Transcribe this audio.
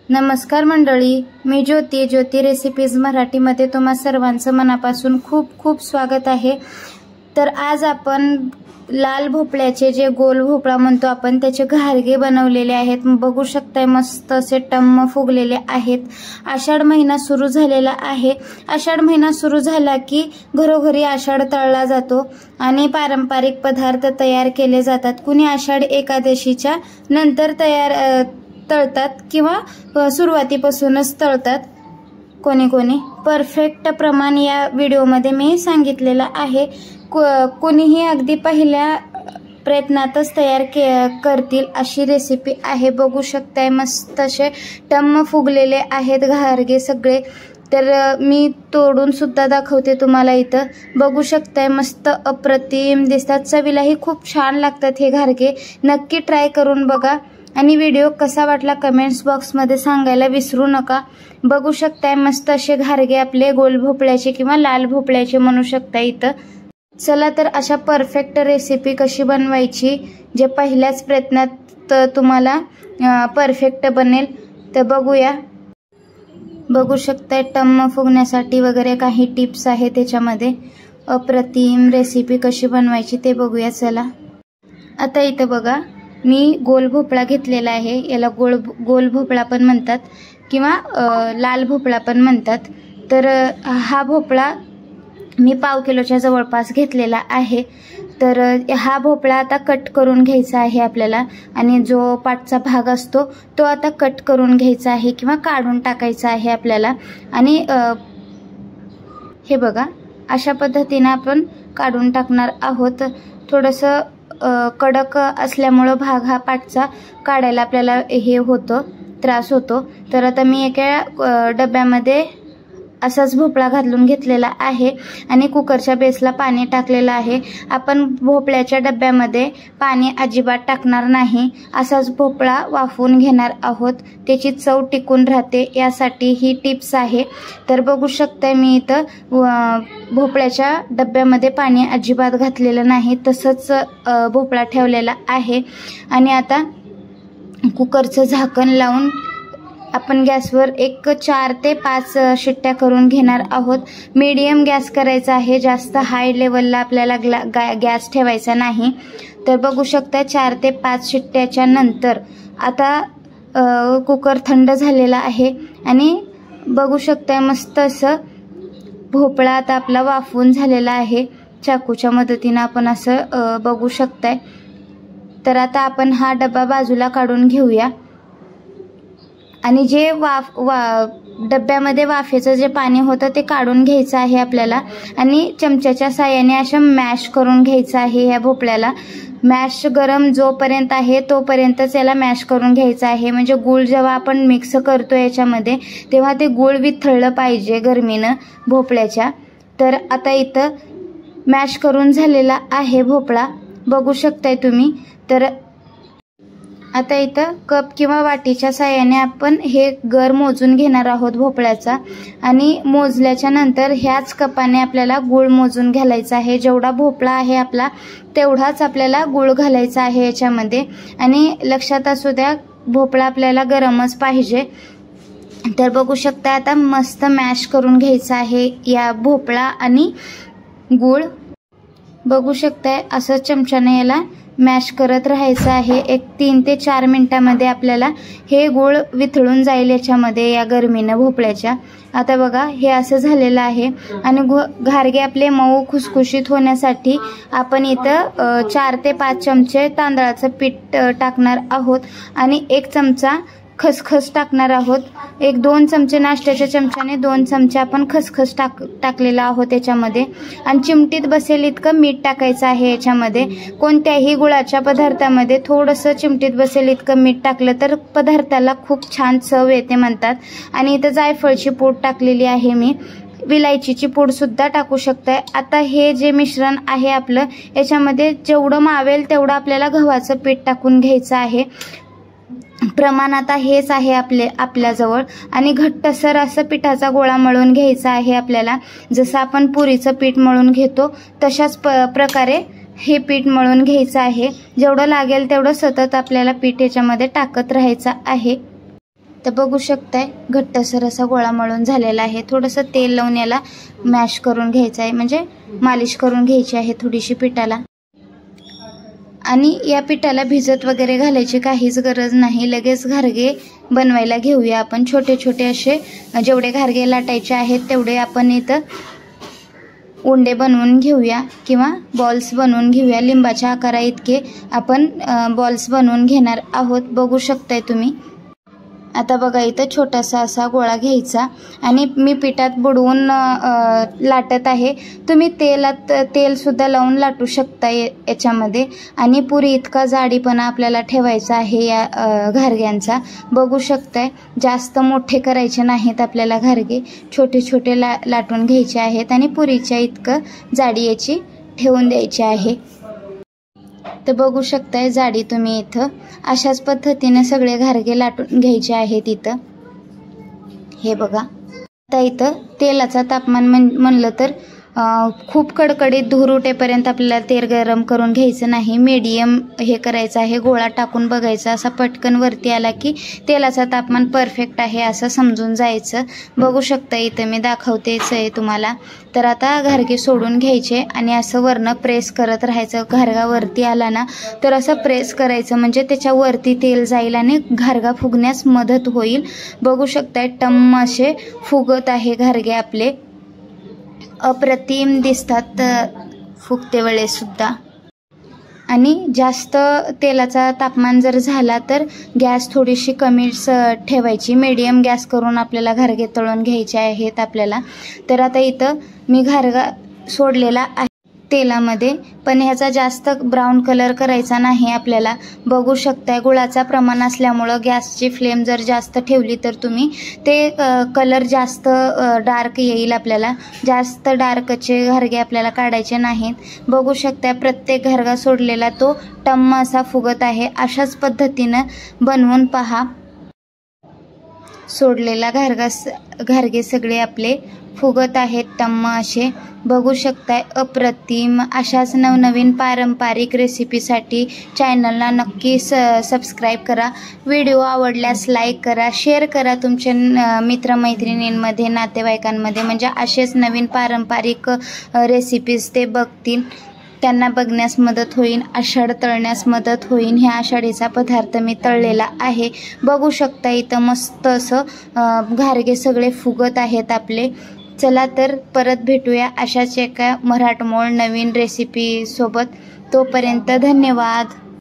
नमस्कार मंडळी, मी ज्योती रेसिपीज मराठीमध्ये तुम्हा सर्वांचं मनापासून खूप खूप स्वागत आहे। तर आज आपण लाल भोपळ्याचे जे गोल भोपळा म्हणतो आपण त्याचे घारगे बनवलेले आहेत। बघू शकताय मस्त असे टम्म फुगलेले आहेत। आषाढ महिना सुरू झालेला आहे। आषाढ महिना सुरू झाला की घरोघरी आषाढ तळला जातो आणि पारंपरिक पदार्थ तयार केले जातात। कुणी आषाढ एकादशीच्या नंतर तळतात किंवा सुरुवातीपासूनच तळतात कोणी कोणी। परफेक्ट प्रमाण या व्हिडिओमध्ये मी सांगितलेलं आहे। कोणीही अगदी पहिल्या प्रयत्नातच तयार करतील अशी रेसिपी आहे। बघू शकताय मस्त असे टम्म फुगलेले आहेत घारगे सगळे। तर मी तोडून सुद्धा दाखवते तुम्हाला। इथं बघू शकताय मस्त अप्रतिम दिसतात, चवीलाही खूप छान लागतात हे घारगे। नक्की ट्राय करून बघा आणि व्हिडिओ कसा वाटला कमेंट्स बॉक्समध्ये सांगायला विसरू नका। बघू शकताय मस्त असे घारगे आपले गोल भोपळ्याचे किंवा लाल भोपळ्याचे म्हणू शकता इथं। चला तर अशा परफेक्ट रेसिपी कशी बनवायची जे पहिल्याच प्रयत्नात तुम्हाला परफेक्ट बनेल तर बघूया। बघू शकताय टम्म फुगण्यासाठी वगैरे काही टिप्स आहेत त्याच्यामध्ये। अप्रतिम रेसिपी कशी बनवायची ते बघूया चला। आता इथं बघा मी गोल भोपळा घेतलेला आहे। याला गोल भोपळा पण म्हणतात किंवा लाल भोपळा पण म्हणतात। तर हा भोपळा मी पाव किलोच्या जवळपास घेतलेला आहे। तर हा भोपळा आता कट करून घ्यायचा आहे आपल्याला आणि जो पाठचा भाग असतो तो आता कट करून घ्यायचा आहे किंवा काढून टाकायचा आहे आपल्याला। आणि हे बघा अशा पद्धतीने आपण काढून टाकणार आहोत। थोडंसं कडक असल्यामुळे भाग हा पाठचा काढायला आपल्याला हे होतं, त्रास होतो। तर आता मी एका डब्यामध्ये असाच भोपळा घालून घेतलेला आहे आणि कुकरच्या बेसला पाणी टाकलेलं आहे। आपण भोपळ्याच्या डब्यामध्ये पाणी अजिबात टाकणार नाही, असाच भोपळा वाफवून घेणार आहोत। त्याची चव टिकून राहते यासाठी ही टिप्स आहे। तर बघू शकताय मी इथं भोपळ्याच्या डब्यामध्ये पाणी अजिबात घातलेलं नाही, तसंच भोपळा ठेवलेला आहे। आणि आता कुकरचं झाकण लावून आपण गॅसवर एक 4 ते 5 शिट्ट्या करून घेणार आहोत। मीडियम गॅस करायचा आहे, जास्त हाय लेवलला आपल्याला गॅस ठेवायचा नाही। तर बघू शकता 4 ते 5 शिट्ट्याच्या नंतर आता कुकर थंड झालेला आहे आणि बघू शकताय मस्त असं भोपळा आता आपला वाफवून झालेला आहे। चाकूच्या मदतीने आपण असं बघू शकताय। तर आता आपण हा डबा बाजूला काढून घेऊया आणि जे डब्यामध्ये वाफेचं जे पाणी होतं ते काढून घ्यायचं आहे आपल्याला आणि चमच्याच्या साहाय्याने असं मॅश करून घ्यायचं आहे। या भोपळ्याला मॅश गरम जोपर्यंत आहे तोपर्यंतच याला मॅश करून घ्यायचं आहे। म्हणजे गूळ जेव्हा आपण मिक्स करतो याच्यामध्ये तेव्हा ते गूळ वितळलं पाहिजे गरमीनं भोपळ्याच्या। तर आता इथं मॅश करून झालेला आहे भोपळा, बघू शकताय तुम्ही। तर आता इथं कप किंवा वाटीच्या साहाय्याने आपण हे गर मोजून घेणार आहोत भोपळ्याचा आणि मोजल्याच्या नंतर ह्याच कपाने आपल्याला गूळ मोजून घालायचा आहे। जेवढा भोपळा आहे आपला तेवढाच आपल्याला गूळ घालायचा आहे याच्यामध्ये। आणि लक्षात असू द्या भोपळा आपल्याला गरमच पाहिजे। तर बघू शकता आता मस्त मॅश करून घ्यायचा आहे या भोपळा आणि गूळ। बघू शकताय असं चमच्याने याला मॅश करत राहायचं आहे। एक 3 ते 4 मिनिटांमध्ये आपल्याला हे गूळ वितळून जाईल याच्यामध्ये या गरमीनं भोपळ्याच्या। आता बघा हे असं झालेलं आहे आणि घारगे आपले मऊ खुसखुशीत होण्यासाठी आपण इथं 4 ते 5 चमचे तांदळाचं पीठ टाकणार आहोत आणि 1 चमचा खसखस टाकणार आहोत। 1-2 चमचे नाश्त्याच्या चमच्याने 2 चमचे आपण खसखस टाकलेला आहोत याच्यामध्ये आणि चिमटीत बसेल इतकं मीठ टाकायचं आहे याच्यामध्ये। कोणत्याही गुळाच्या पदार्थामध्ये थोडंसं चिमटीत बसेल इतकं मीठ टाकलं तर पदार्थाला खूप छान चव येते म्हणतात। आणि इथं जायफळची पूड टाकलेली आहे मी, विलायचीची पूड सुद्धा टाकू शकताय। आता हे जे मिश्रण आहे आपलं याच्यामध्ये जेवढं मावेल तेवढं आपल्याला गव्हाचं पीठ टाकून घ्यायचं आहे। प्रमाण आता हेच आहे आपल्याजवळ आणि घट्टसर असं पिठाचा गोळा मळून घ्यायचा आहे आपल्याला। जसं आपण पुरीचं पीठ मळून घेतो तशाच प्रकारे हे पीठ मळून घ्यायचं आहे। जेवढं लागेल तेवढं सतत आपल्याला पीठ याच्यामध्ये टाकत राहायचं आहे। तर बघू शकताय घट्टसर असा गोळा मळून झालेला आहे. थोडंसं तेल लावून याला मॅश करून घ्यायचं आहे, म्हणजे मालिश करून घ्यायची आहे थोडीशी पिठाला. आणि या पिठाला भिजत वगैरे घालायची काहीच गरज नाही. लगेच घारगे बनवायला घेऊया आपण. छोटे छोटे असे जेवढे घारगे लाटायचे आहेत तेवढे आपण इथं उंडे बनवून घेऊया किंवा बॉल्स बनवून घेऊया. लिंबाच्या आकारा इतके आपण बॉल्स बनवून घेणार आहोत. बघू शकताय तुम्ही. आता बघा इथं छोटासा असा गोळा घ्यायचा आणि मी पिठात बुडवून लाटत आहे. तुम्ही तेलसुद्धा लावून लाटू शकता याच्यामध्ये. आणि पुरी इतका जाडीपणा आपल्याला ठेवायचा आहे या घारग्यांचा. बघू शकताय जास्त मोठे करायचे नाहीत आपल्याला घारगे. छोटे छोटे लाटून घ्यायचे आहेत आणि पुरीच्या इतकं जाडी याची ठेवून द्यायची आहे. तर बघू शकताय जाडी तुम्ही इथं. अशाच पद्धतीने सगळे घारगे लाटून घ्यायचे आहेत इथं. हे बघा. आता इथं तेलाचा तापमान म्हणलं तर खूप कडकडीत धूर उठेपर्यंत आपल्याला तेल गरम करून घ्यायचं नाही. मीडियम हे करायचं आहे. गोळा टाकून बघायचा. असा पटकन वरती आला की तेलाचा तापमान परफेक्ट आहे असं समजून जायचं. बघू शकता इथं मी दाखवतेच आहे तुम्हाला. तर आता घारगे सोडून घ्यायचे आणि असं वरनं प्रेस करत राहायचं. घारगा वरती आला ना तर असं प्रेस करायचं, म्हणजे त्याच्यावरती तेल जाईल आणि घारगा फुगण्यास मदत होईल. बघू शकताय टम्म असे फुगत आहे घारगे आपले. अप्रतिम दिसतात फुगते वेळेस सुद्धा. आणि जास्त तेलाचा तापमान जर झाला तर गॅस थोडीशी कमी ठेवायची. मीडियम गॅस करून आपल्याला घारगे तळून घ्यायचे आहेत आपल्याला. तर आता इथं मी घारगा सोडलेला आहे तेलामध्ये, पण ह्याचा जास्त ब्राऊन कलर करायचा नाही आपल्याला. बघू शकताय गुळाचा प्रमाण असल्यामुळं गॅसची फ्लेम जर जास्त ठेवली तर तुम्ही ते कलर जास्त डार्क येईल आपल्याला. जास्त डार्कचे घारगे आपल्याला काढायचे नाहीत. बघू शकताय प्रत्येक घारगा सोडलेला तो टम्म असा फुगत आहे. अशाच पद्धतीनं बनवून पहा. सोडलेला घारगे सगळे आपले फुगत आहेत टम्म असे. बघू शकताय अप्रतिम. अशाच नवनवीन पारंपरिक रेसिपीसाठी चॅनलला नक्की सबस्क्राईब करा. व्हिडिओ आवडल्यास लाईक करा, शेअर करा तुमच्या मित्रमैत्रिणींमध्ये, नातेवाईकांमध्ये, म्हणजे असेच नवीन पारंपरिक रेसिपीज ते बघतील. त्यांना बघण्यास मदत होईल, आषाढ तळण्यास मदत होईल. ह्या आषाढीचा पदार्थ मी तळलेला आहे. बघू शकता इथं मस्त असं घारगे सगळे फुगत आहेत आपले. चला तर परत भेटूया अशाच एका मराठमोळ नवीन रेसिपी सोबत. तोपर्यंत धन्यवाद.